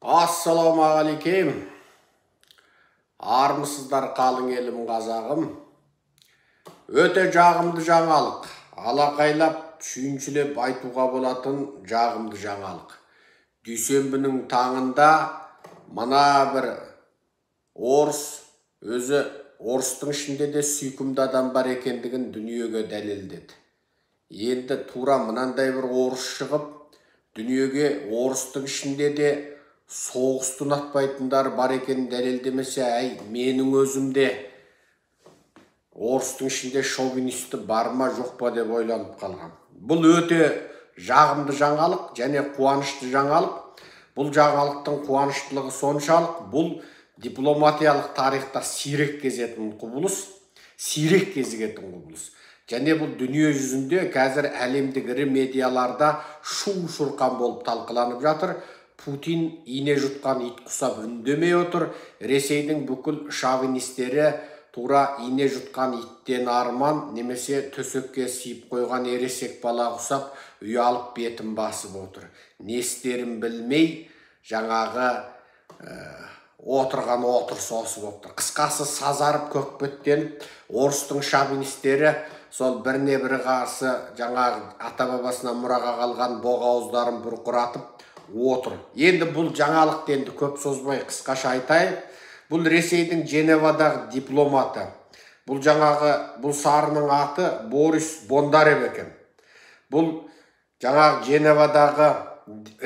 Ассалаумағалейкем. Армысыздар қалың елім қазағым. Өте жағымды жаңалық. Алақайлап, сүйіншілеп айтуға болатын жағымды жаңалық. Дүйсенбінің таңында мына бір орыс, өзі орыстың ішінде де сүйкімді адам бар екендігін дүниеге дәлелдеді. Енді тура мынандай бір орыс шығып, дүниеге орыстың ішінде де соғысты ұнатпайтындар бар екенін дәлелдемесе, менің өзімде орыстың ішінде шовинисті бар ма жоқ па деп ойланып қалған. Бұл өте жағымды жаңалық және қуанышты жаңалық. Бұл жаңалықтың қуаныштылығы соншалық, бұл дипломатиялық тарихта сирек кезетін құбылыс, Және бұл дүние жүзінде қазір әлемдік ірі медиаларда шу-шұрқан болып талқыланып жатыр. Путин ине жұтқан ит құсап үндемей отыр. Ресейдің бүкіл шовинистері тура ине жұтқан иттен арман, немесе төсекке сиып қойған ересек бала құсап ұялып бетін басып отыр. Не істерін білмей, жаңағы отырған отырыс болып тұр. Қысқасы сазарып көкпеттеніп, орыстың шовинистері сол біріне бірі қарсы жаңағы ата бабасынан мұраға қалған боғауыздарын бұрқыратып отыр. Енді бұл жаңалықты енді көп созбай қысқаша айтайын. Бұл Ресейдің Женевадағы дипломаты. Бұл сарының аты Борис Бондарев екен. Бұл жаңағы Женевадағы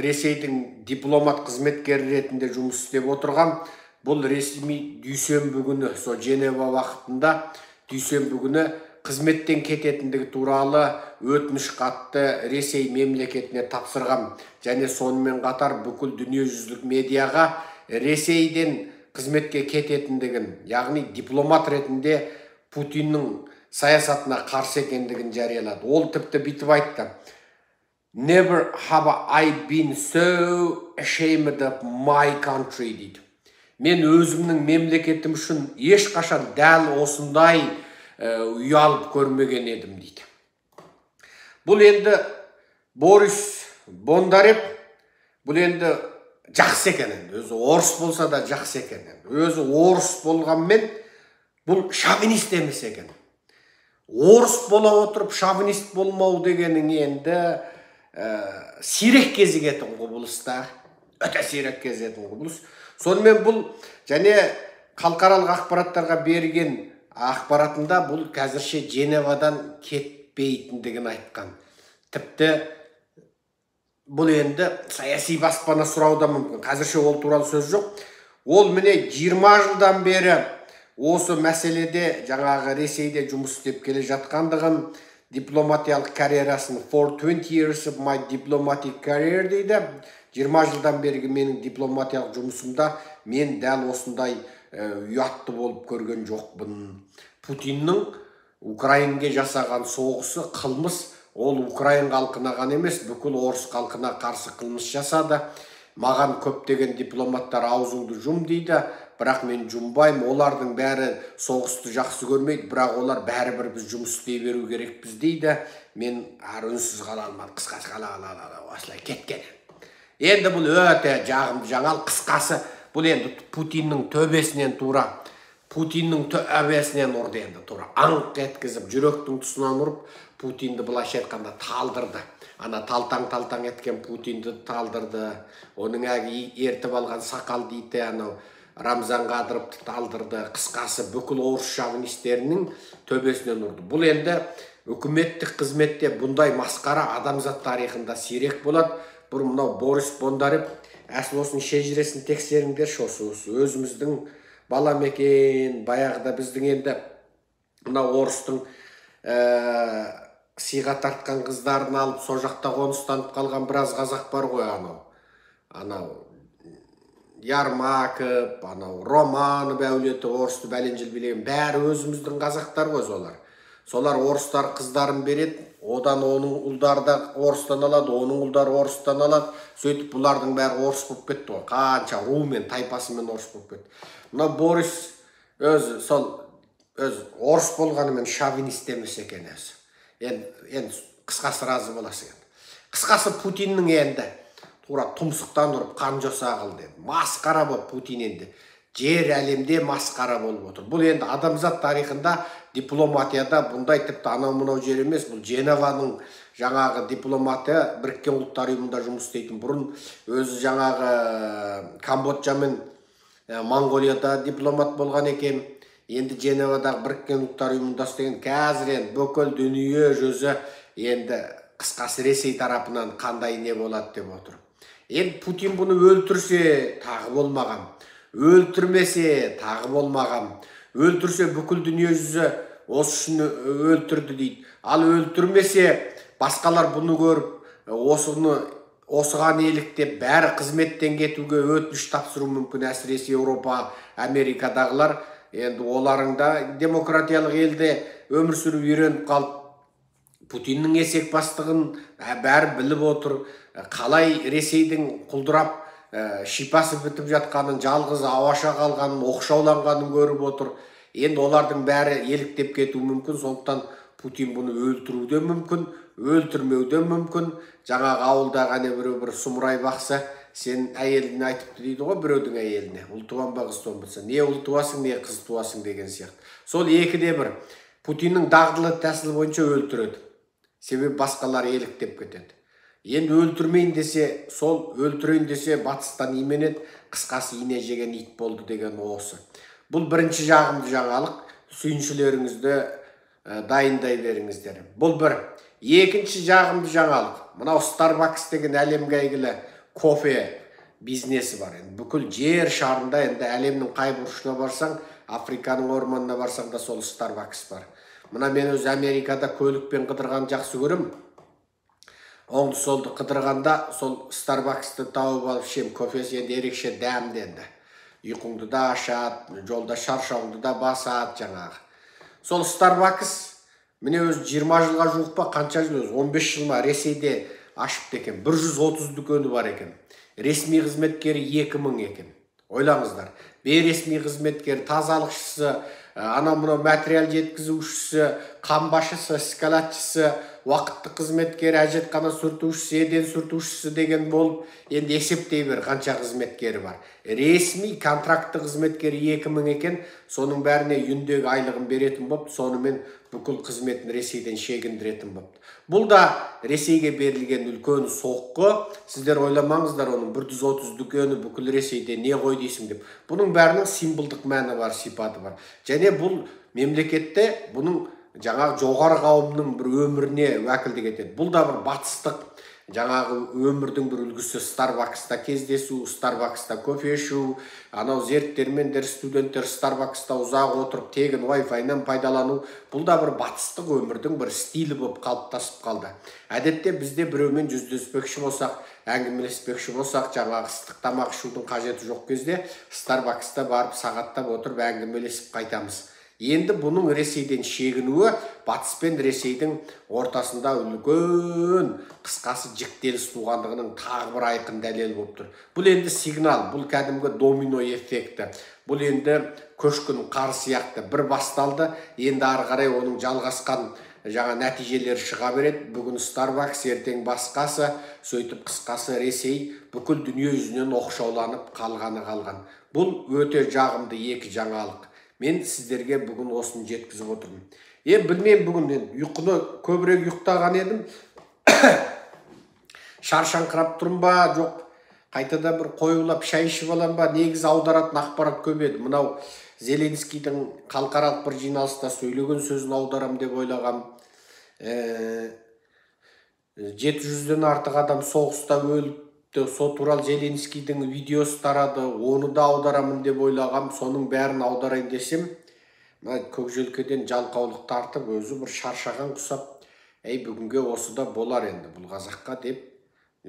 Ресейдің дипломат қызметкері ретінде жұмыс істеп отырған. Бұл ресми дүйсенбі күні, со Женева уақытында дүйсенбі күні қызметтен кететіндігі туралы өтініш хатты Ресей мемлекетіне тапсырған. Және сонымен қатар бүкіл дүниежүзілік медиаға Ресейден қызметке кететіндігін, яғни дипломат ретінде Путиннің саясатына қарсы екендігін жариялады. Ол тіпті бүйтіп айтты: Never have I been so ashamed of my country дейді. Мен өзімнің мемлекетім үшін ешқашан дәл осындай ұялып көрмеген едім дейді. Бұл енді Борис Бондарев, бұл енді жақсы екен. Өзі орыс болса да жақсы екен. Өзі орыс болғанмен бұл шовинист емес екен. Орыс бола отырып шовинист болмау дегенің енді сирек кезігетін құбылыстар, өте сирек кезігетін құбылыс. Сонымен бұл және халықаралық ақпараттарға берген ақпаратында бұл қазірше Женевадан кетпейтіндігін айтқан. Тіпті бұл енді саяси баспана сұрауда мүмкін. Қазірше ол туралы сөз жоқ. Ол міне 20 жылдан бері осы мәселеде жаңағы Ресейде жұмыс істеп келе жатқандығын, дипломатиялық карьерасын for 20 years of my diplomatic career дейді. 20 жылдан бергі менің дипломатиялық жұмысымда мен дәл осындай ұятты болып көрген жоқпын. Путиннің Украинаға жасаған соғысы қылмыс. Ол Украин халқына ғана емес, бүкіл орыс халқына қарсы қылмыс жасады. Маған көптеген дипломаттар аузыңды жұм дейді, бірақ мен жұмбаймын. Олардың бәрі соғысты жақсы көрмейді, бірақ олар бәрібір біз жұмыс істей беру керекпіз дейді. Мен үнсіз қала алмадым, қысқасы осылай кеткен. Енді бұл өте жағымды жаңалық. Қысқасы бұл енді Путиннің төбесінен тура, Путиннің төбесінен ұрды енді тура. Аңқ еткізіп, жүректің тұсынан ұрып, Путинді былайша айтқанда талдырды. Ана талтаң еткен Путинді талдырды. Оның ертіп алған сақал дейді, анау Рамзан Қадыровты талдырды. Қысқасы бүкіл орыс шовинистерінің төбесінен ұрды. Бұл енді үкіметтік қызметте бұндай масқара адамзат тарихында сирек болады. Бұл мынау Борис Бондарев, әсіл осының шежіресін тексеріңдерші, осы өзіміздің балам екен. Баяғыда біздің енді мынау орыстың сыйға тартқан қыздарын алып сол жақта қоныстанып қалған біраз қазақ бар ғой, анау Ярмаков, анау Романов әулеті, орысты бәлен жыл билеген бәрі өзіміздің қазақтар ғой солар. Солар орыстар қыздарын береді, одан оның ұлдары да орыстан алады, оның ұлдары орыстан алады. Сөйтіп бұлардың бәрі орыс болып кетті ғой. Қанша румен, тайпасымен орыс болып кетті. Мына Борис өзі орыс болғанымен шовинист емес екен өзі. Енді қысқасы разы боласың. Қысқасы Путиннің енді тура тұмсықтан ұрып қан жоса қылды. Масқара болып Путин енді. Жер әлемде масқара болып отыр. Бұл енді адамзат тарихында дипломатияда бұндай тіпті анау мынау жер емес. Бұл Женеваның жаңағы дипломаты Біріккен Ұлттар ұйымында жұмыс істейтін. Бұрын өзі жаңағы Камбоджа мен Монғолияда дипломат болған екен. Енді Женевадағы Біріккен Ұлттар ұйымында істеген. Қазір енді бүкіл дүние жүзі енді қысқасы Ресей тарапынан қандай не болады деп отыр. Енді Путин бұны өлтірсе тағы болмаған. Өлтірмесе тағы болмаған. Өлтірсе бүкіл дүние жүзі осы үшін өлтірді дейді. Ал өлтірмесе басқалар бұны көріп осыған еліктеп бәрі қызметтен кетуге өтініш тапсыру мүмкін. Әсіресе Еуропа, Америкадағылар енді оларында демократиялық елде өмір сүріп үйреніп қалып, Путиннің есек бастығын бәрі біліп отыр. Қалай Ресейдің құлдырап шипасы бітіп жатқанын, жалғыз ауаша қалғанын, оқшауланғанын көріп отыр. Енді олардың бәрі еліктеп кету мүмкін. Сондықтан Путин бұны өлтіруде мүмкін, өлтірмеуде мүмкін. Жаңағы ауылда ғана бір сұмырай бақса, сен әйеліне айтыпты дейді ғой, біреудің әйеліне. Ұл туған ба, қыз туған ба? Не ұл туасың, не қыз туасың деген сияқты. Сол екіде бір. Путиннің дағдылы тәсілі бойынша өлтіреді. Себебі басқалар еліктеп кетеді. Енді өлтірмейін десе, сол өлтірейін десе батыстан именеді, қысқасы ине жеген ит болды деген осы. Бұл бірінші жағымды жаңалық, сүйіншілеріңізді дайындай беріңіздер. Бұл бір. Екінші жағымды жаңалық, мынау Starbucks деген әлемге әйгілі кофе бизнесі бар. Бүкіл жер шарында, енді әлемнің қай бұрышына барсаң, Африканың орманына барсаң да сол Starbucks бар. Мына мен өз Америкада көлікпен қыдырған жақсы көрім. Оңды солды қыдырғанда сол Starbucks'ты тауып алып ішем. Кофесі енді ерекше дәмді енді. Ұйқыңды да ашады, жолда шаршауыңды да басады жаңағы. Сол Starbucks міне өз 20 жылға жуық па, қанша жыл өз 15 жыл ма Ресейде ашыпты екен. 130 дүкені бар екен. Ресми қызметкері 2000 екен. Ойлаңыздар. Бейресми қызметкері, тазалықшысы, анау-мынау материал жеткізушісі, қамбашысы, скалатшысы, уақытты қызметкері, әжетхана сүртушісі, еден сүртушісі деген болып, енді есептей бер қанша қызметкері бар. Ресми контрактты қызметкері 2000 екен, соның бәріне үйіндегі айлығын беретін болып, сонымен бүкіл қызметін Ресейден шегіндіретін болып. Бұл да Ресейге берілген үлкен соққы. Сіздер ойламаңыздар, оның 130 дүкені бүкіл Ресейде не қой дейсің деп. Бұның бәрінің символдық мәні бар, сипаты бар. Және бұл мемлекетте бұның жаңағы жоғары қауымның бір өміріне уәкілдік етеді. Бұл да бір батыстық жаңағы өмірдің бір үлгісі. Starbucks'та кездесу, Starbucks'та кофе ішу, анау зерттемендер, студенттер Starbucks'та ұзақ отырып тегін Wi-Fi-нан пайдалану. Бұл да бір батыстық өмірдің бір стилі болып қалыптасып қалды. Әдетте бізде біреумен жүздеспекші болсақ, әңгімелеспекші болсақ, жаңағы ыстық тамақ ішудің қажеті жоқ кезде Starbucks'та барып сағаттап отырып әңгімелесіп қайтамыз. Енді бұның Ресейден шегінуі батыс пен Ресейдің ортасында үлкен қысқасы жіктеліс туғандығының тағы бір айқын дәлел болып тұр. Бұл енді сигнал, бұл кәдімгі домино эффекті. Бұл енді көшкін қар сияқты бір басталды, енді ары қарай оның жалғасқан жаңа нәтижелер шыға береді. Бүгін Starbucks, ертең басқасы, сөйтіп қысқасы Ресей бүкіл дүние жүзінен оқшауланып қалған. Бұл өте жағымды екі жаңалық. Мен сіздерге бүгін осыны жеткізіп отырмын. Білмеймін, бүгін ұйқыны көбірек ұйықтаған едім. Шаршаңқырап тұрмын ба, жоқ. Қайтада бір қойылап шай ішіп алам ба, негізі аударатын ақпарат көп еді. Мынау Зеленскийдің халықаралық бір жиналыста сөйлеген сөзін аударам деп ойлағам. 700-ден артық адам соғыста өліп, сол туралы Зеленскийдің видеосы тарады, оны да аударамын деп ойлағам. Соның бәрін аударайын десем, көкжелкеден жалқаулық тартып, өзі бір шаршаған құсап, бүгінге осы да болар енді бұл қазаққа деп,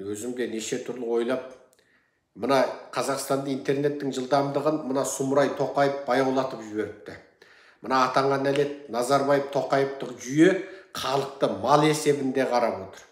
өзім де неше түрлі ойлап, мына Қазақстанды интернеттің жылдамдығын мына Сұмырай Тоқаев баяулатып жіберіпті. Мына атанған әлет Назарбаев Тоқаевтық жүйе халықты мал есебінде қарап отыр.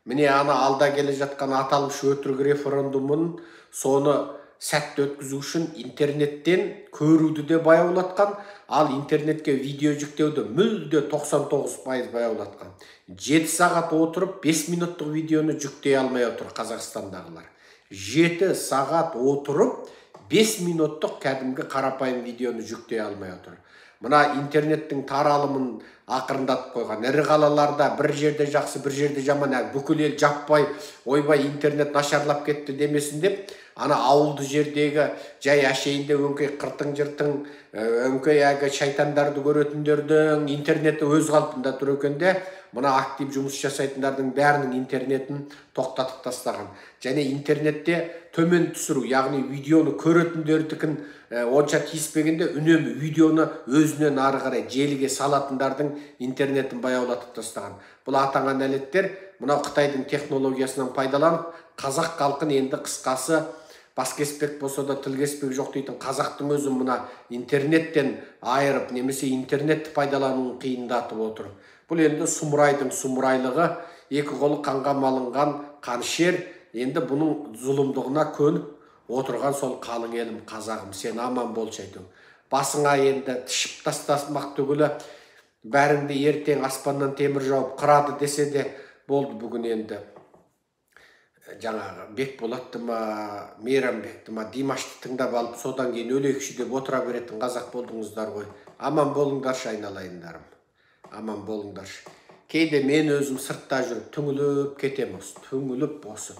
Міне ана алда келе жатқан аталмыш өтірік референдумын соны сәтті өткізу үшін интернеттен көруді де баяулатқан, Ал интернетке видео жүктеуді мүлде 99% баяулатқан. 7 сағат отырып 5 минуттық видеоны жүктей алмай отыр Қазақстандағылар. 7 сағат отырып 5 минуттық кәдімгі қарапайым видеоны жүктей алмай отыр. Мына интернеттің таралымын ақырындатып қойған. Ірі қалаларда бір жерде жақсы, бір жерде жаман, бүкіл ел жаппай, ойбай интернет нашарлап кетті демесін деп, ана ауылды жердегі жай әшейінде өңкей қыртың жыртың, өңкей әгі шайтандарды көретіндердің интернеті өз қалпында тұр екенде, мына актив жұмыс жасайтындардың бәрінің интернетін тоқтатып тастаған. Және интернетте төмен түсіру, яғни видеоны көретіндердікін онша тиіспегенде үнемі видеоны өзінен ары қарай желіге салатындардың интернетін баяулатып тастаған. Бұл атаңа нәлеттер мынау Қытайдың технологиясынан пайдаланып, қазақ халқын енді қысқасы бас кеспек болса да тіл кеспек жоқ дейтін қазақтың өзі мына интернеттен айырып, немесе интернетті пайдалануын қиындатып отыр. Бұл енді сұмырайдың сұмырайлығы, екі қолы қанға малынған қаншер, енді бұның зұлымдығына көніп отырған сол қалың елім қазағым, сен аман болшы айту. Басыңа енді тішіп тастасмақ түгілі, бәріңді ертең аспаннан темір жауып қырады десе де болды. Бүгін енді жаңағы Бекболатты ма, Мейрамбекті ма, Димашты тыңдап алып, содан кейін өлекші деп отыра беретін қазақ болдыңыздар ғой. Аман болыңдаршы айналайындарым. Аман болыңдаршы. Кейде мен өзім сыртта жүріп түңіліп кетем осы, түңіліп осы.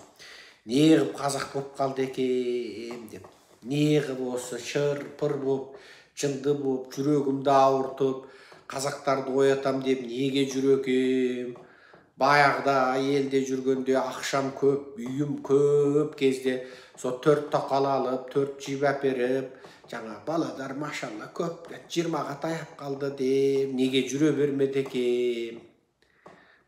Неғып қазақ болып қалды екен деп. Неғып осы шыр-пыр болып, жынды болып, жүрегімді ауыртып, қазақтарды оятам деп неге жүр екем? Баяғыда елде жүргенде ақшам көп, үйім көп кезде со 4 тоқал алып, 4 жип әперіп, жаңа баладар машалла көп, 20-ға таяп қалды деп неге жүре бермеді екен?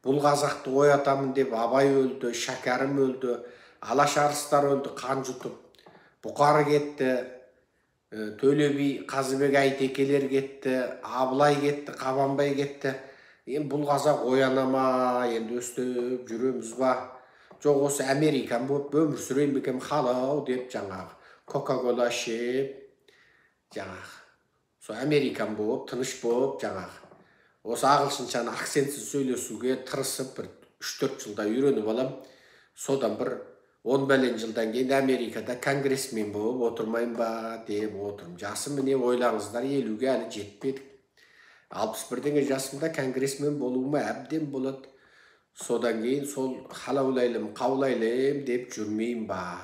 Бұл қазақты оятамын деп Абай өлді, Шәкәрім өлді, Алаш арыстар өлді, қан жұтып, Бұқар кетті, Төле би, Қазыбек Айтекелер кетті, Абылай кетті, Қабанбай кетті. Енді бұл қазақ оянама, енді өстіп жүреміз ба? Жоқ осы Американ болып өмір сүрейін бекем халау деп жаңағы Кока-кола ішіп, жаңағы со Американ болып, тыныш болып жаңағы осы ағылшыншаны акцентсіз сөйлесуге тырысып бір 3-4 жылда үйреніп алам. Содан бір 10 бәлен жылдан кейін Америкада конгрессмен болып отырмайын ба деп отырмын. Жасым міне ойлаңыздар, 50-ге әлі жетпедік. 61-дегі жасымда конгрессмен болуыма әбден болады. Содан кейін сол халаулайлым, қаулайлым деп жүрмейін ба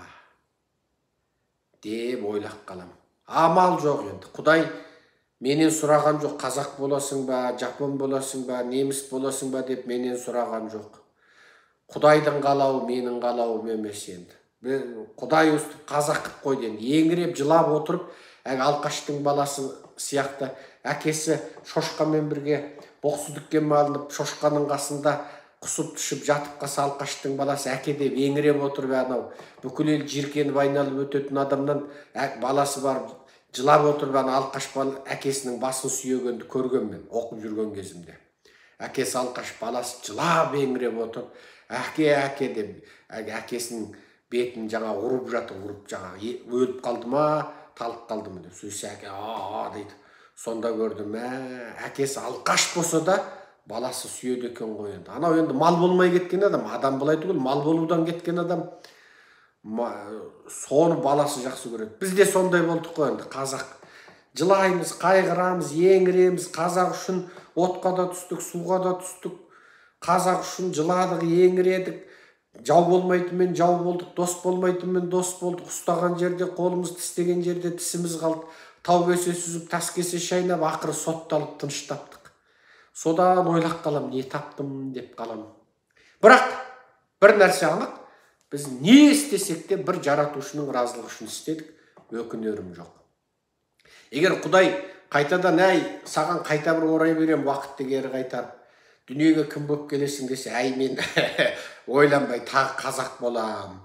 деп ойлап қалам. Амал жоқ енді. Құдай менен сұраған жоқ, қазақ боласың ба, жапон боласың ба, неміс боласың ба деп менен сұраған жоқ. Құдайдың қалауы менің қалауым емес енді. Құдай өстіп қазақ қып қойды енді. Еңіреп жылап отырып, алқаштың баласы сияқты әкесі шошқамен бірге боқсүдікке малынып, шошқаның қасында құсып түшіп жатып қалса, алқаштың баласы әке деп еңіреп отырып, анау бүкіл ел жиркеніп айналып өтетін адамнан баласы бар жылап отырып, алқаш әкесінің басын сүйегенді көргенмен оқып жүрген кезімде. Әкесі алқаш, баласы жылап еңіреп отырып, әке деп әкесінің бетін жаңа ұрып жатып, жаңа өліп қалды ма, талып қалды ма деп сөйсе, әке дейді. Сонда көрдім, әкесі алқаш болса да баласы сүйеді екен ғой енді. Анау енді мал болмай кеткен адам былай түгіл, мал болудан кеткен адам соны баласы жақсы көреді. Біз де сондай болдық қой енді, қазақ. Жылаймыз, қайғырамыз, еңіреміз, қазақ үшін отқа да түстік, суға да түстік. Қазақ үшін жыладық, еңіредік. Жау болмайтынмен жау болдық, дос болмайтынмен дос болдық. Ұстаған жерде қолымыз, тістеген жерде тісіміз қалды. Тау кесе сүзіп, тас кесе шайнап, ақыры сотталып тыныш таптық. Содан ойлап қалам, не таптым деп қалам. Бірақ бір нәрсе анық, біз не істесек те бір жаратушының разылығы үшін істедік, өкінерім жоқ. Егер Құдай қайтадан саған қайта бір орай берем, уақытты кері қайтарып, дүниеге кім болып келесің десе, мен ойланбай тағы қазақ болам.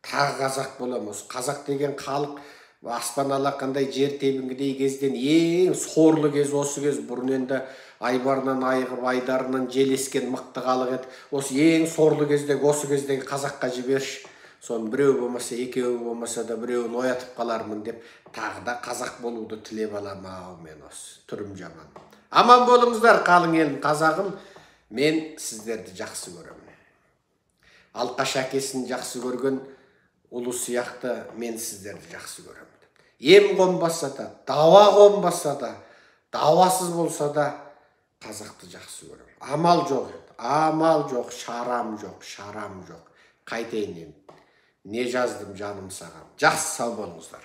Осы қазақ деген халық аспан алақандай жер тебінгідей кезден ең сорлы кез осы кез. Бұрын енді айбарынан айғыр, айдарынан желескен мықты халық еді. Осы ең сорлы кездегі, осы кездегі қазаққа жіберші. соны біреу болмаса екеуі болмаса да біреуін оятып қалармын деп тағы да қазақ болуды тілеп аламын. Ау, мен осы түрім жаман. Аман болыңыздар, қалың елім, қазағым. Мен сіздерді жақсы көремін. Алқаш әкесін жақсы көрген ұлы сияқты мен сіздерді жақсы көремін. Ем қонбаса да, дауа қонбаса да, дауасыз болса да қазақты жақсы көремін. Амал жоқ, амал жоқ, шарам жоқ. Қайтейін енді. Не жаздым жаным саған. Жақсы сау болыңыздар.